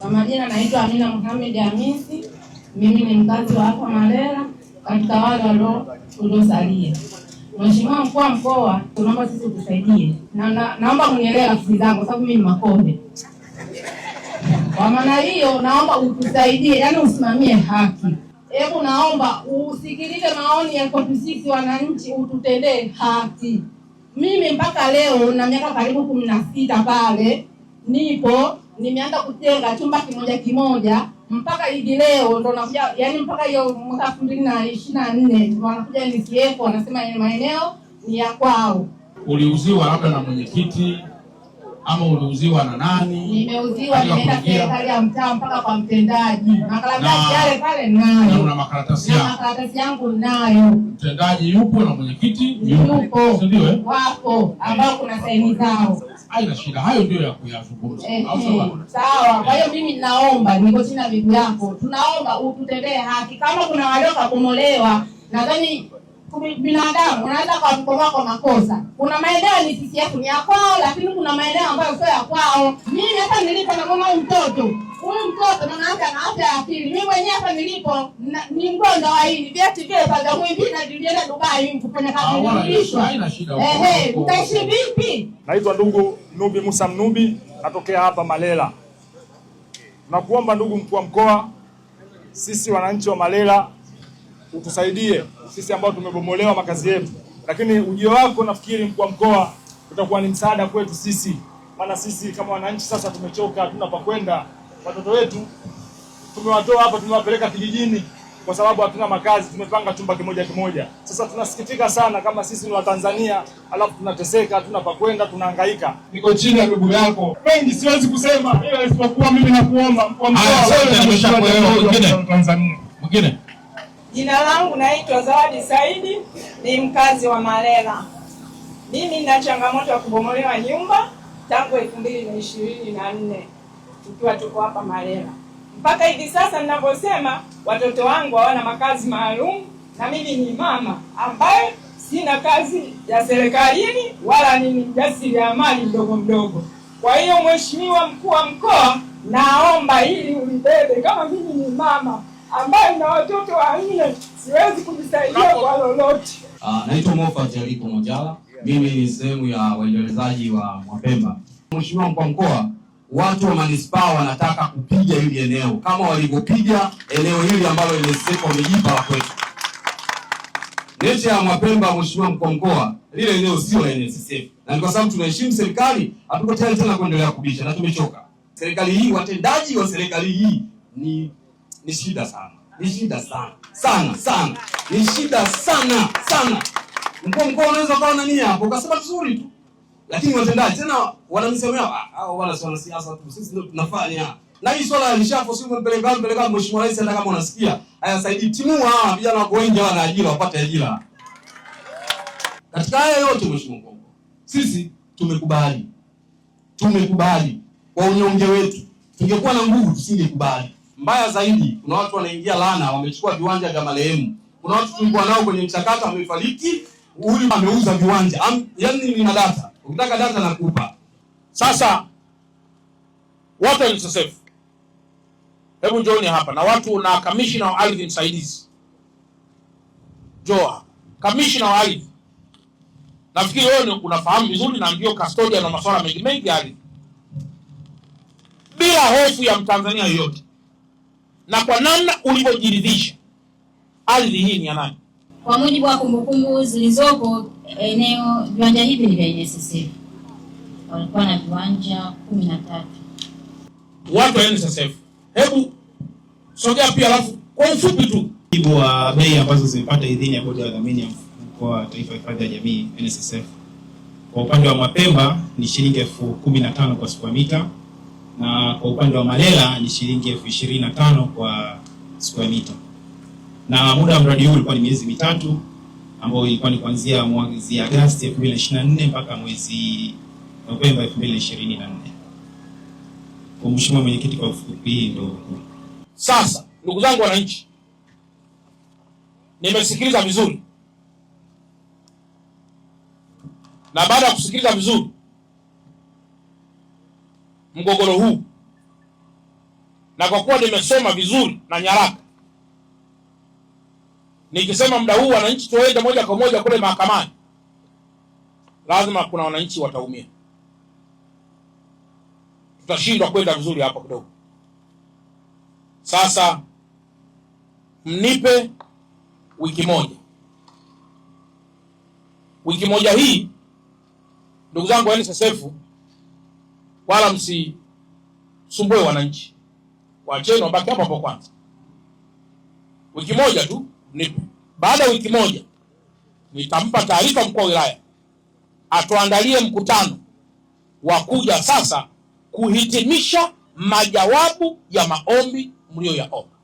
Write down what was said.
Kwa majina naitwa Amina Mohamed Hamisi. Mimi ni mkazi wa hapa Malela katika wale waliosalia. Mheshimiwa Mkuu wa Mkoa, tunaomba sisi utusaidie. Naomba mnielewe rafiki zangu sababu mimi ni Makonde. Kwa maana hiyo naomba utusaidie, yani usimamie haki. Hebu naomba usikilize maoni ya kwetu sisi wananchi, ututendee haki. Mimi mpaka leo na miaka karibu 16 pale nimeanza kujenga chumba kimoja mpaka hivi leo ndo nakuja, yani mpaka hiyo mwaka 2024 wanakuja NCF wanasema maeneo ni ya kwao. Uliuziwa labda na mwenyekiti ama uliuziwa na nani? Nimeuziwa, nimeenda serikali ya mtaa mpaka kwa mtendaji. Makaratasi yale pale nayo. Na makaratasi yako? Makaratasi yangu nayo. Mtendaji yupo na mwenyekiti yupo. Ndio wapo ambao kuna saini zao. Haina shida, hayo ndio ya kuyazungumza. Sawa. Kwa hiyo mimi naomba, niko chini ya miguu yako. Tunaomba ututendee haki. Kama kuna waliokabomolewa, nadhani binadamu unaweza kubomoa kwa makosa. Kuna maeneo ni CCF ni ya kwao, lakini kuna maeneo ambayo sio ya kwao. Mimi hapa nilipo na mama mtoto. Huyu mtoto mwanamke ana afya ya akili. Mimi mwenyewe hapa nilipo ni mgonjwa wa hili. Vyeti vile panga mwingi na nilienda Dubai kufanya kazi nilishwa. Haina shida. Utaishi vipi? Naitwa ndugu Nubi Musa Mnubi, natokea hapa Malela. Nakuomba ndugu mkuu wa mkoa, sisi wananchi wa Malela utusaidie sisi ambao tumebomolewa makazi yetu. Lakini ujio wako nafikiri mkuu wa mkoa utakuwa ni msaada kwetu sisi. Maana sisi kama wananchi sasa tumechoka, hatuna pa kwenda. Watoto wetu tumewatoa hapa, tumewapeleka kijijini kwa sababu hatuna makazi, tumepanga chumba kimoja. Sasa tunasikitika sana kama sisi ni wa Tanzania, alafu tunateseka, hatuna pa kwenda, tunahangaika. Niko chini ya ndugu yako. Mengi siwezi kusema, ila isipokuwa mimi nakuomba mkuu wa mkoa wewe nimeshakuelewa. Tanzania. Mwingine? Jina langu naitwa Zawadi Saidi, ni mkazi wa Malela. Mimi nina changamoto ya kubomolewa nyumba tangu 2024 tukiwa tuko hapa Malela. Mpaka hivi sasa ninavyosema, watoto wangu hawana makazi maalum na mimi ni mama ambaye sina kazi ya serikalini wala ni mjasiriamali mdogo. Kwa hiyo Mheshimiwa Mkuu wa Mkoa, naomba ili ulibebe, kama mimi ni mama ambaye na watoto 4 siwezi kujisaidia kwa lolote. Naitwa Mofa Jalipo Mojala. Mimi ni sehemu ya waendelezaji wa Mwapemba. Mheshimiwa Mkuu wa Mkoa, watu wa manispaa wanataka kupiga hili eneo kama walivyopiga eneo hili ambalo NSSF wamejipa la kwetu. Necha ya Mwapemba, Mheshimiwa Mkuu wa Mkoa, lile eneo sio la NSSF. Na ni kwa sababu tunaheshimu serikali, hatuko tayari tena kuendelea kubisha na tumechoka. Serikali hii, watendaji wa serikali hii ni shida sana. Ni shida sana. Ni shida sana. Mkuu wa Mkoa unaweza kaona nia hapo ukasema vizuri tu. Lakini watendaji tena wanamsemea hao wala si wanasiasa tu, sisi ndio tunafanya. Na hii swala lishafo sio mpeleka Mheshimiwa Rais, hata kama unasikia haya saidi timua hawa vijana wako wengi wana ajira, wapate ajira. Katika haya yote Mheshimiwa Mkuu, sisi tumekubali kwa unyonge wetu. Tungekuwa na nguvu tusingekubali. Mbaya zaidi, kuna watu wanaingia laana, wamechukua viwanja vya marehemu. Kuna watu tulikuwa nao kwenye mchakato wamefariki, huyu ameuza viwanja. Yaani ni data. Ukitaka data nakupa. Sasa watu wa NSSF, hebu njooni hapa na watu na kamishna wa ardhi msaidizi. Joa, kamishna wa ardhi. Nafikiri wewe unafahamu vizuri na ndio custodian na masuala mengi ya ardhi. Bila hofu ya Mtanzania yoyote. Na kwa namna ulivyojiridhisha, ardhi hii ni ya nani? Kwa mujibu wa kumbukumbu zilizopo, eneo viwanja hivi ni vya NSSF. Walikuwa na viwanja 13. Watu wa NSSF, hebu sogea pia alafu kwa ufupi tu. Mujibu wa bei ambazo zimepata idhini ya bodi ya wadhamini ya mfuko wa taifa hifadhi ya jamii NSSF. Kwa upande wa Mwapemba ni shilingi 15,000 kwa square meter, na kwa upande wa Malela ni shilingi 25,000 kwa square meter. Na muda wa mradi huu ulikuwa ni miezi 3 ambao ilikuwa ni kuanzia mwezi Agosti 2024 mpaka mwezi Novemba 2024. Kwa Mheshimiwa Mwenyekiti, kwa ufupi hii ndio. Sasa ndugu zangu wananchi, nimesikiliza vizuri. Na baada ya kusikiliza vizuri mgogoro huu, na kwa kuwa nimesoma vizuri na nyaraka, nikisema muda huu wananchi tuende moja kwa moja kule mahakamani, lazima kuna wananchi wataumia. Tutashindwa kwenda vizuri hapo kidogo. Sasa mnipe wiki moja. Wiki moja hii, ndugu zangu wa NSSF, wala msisumbue wananchi, waacheni wabaki hapo hapo kwanza. Wiki moja tu nipe. Baada ya wiki moja nitampa taarifa mkuu wa wilaya atuandalie mkutano wa kuja sasa kuhitimisha majawabu ya maombi mlioyaomba.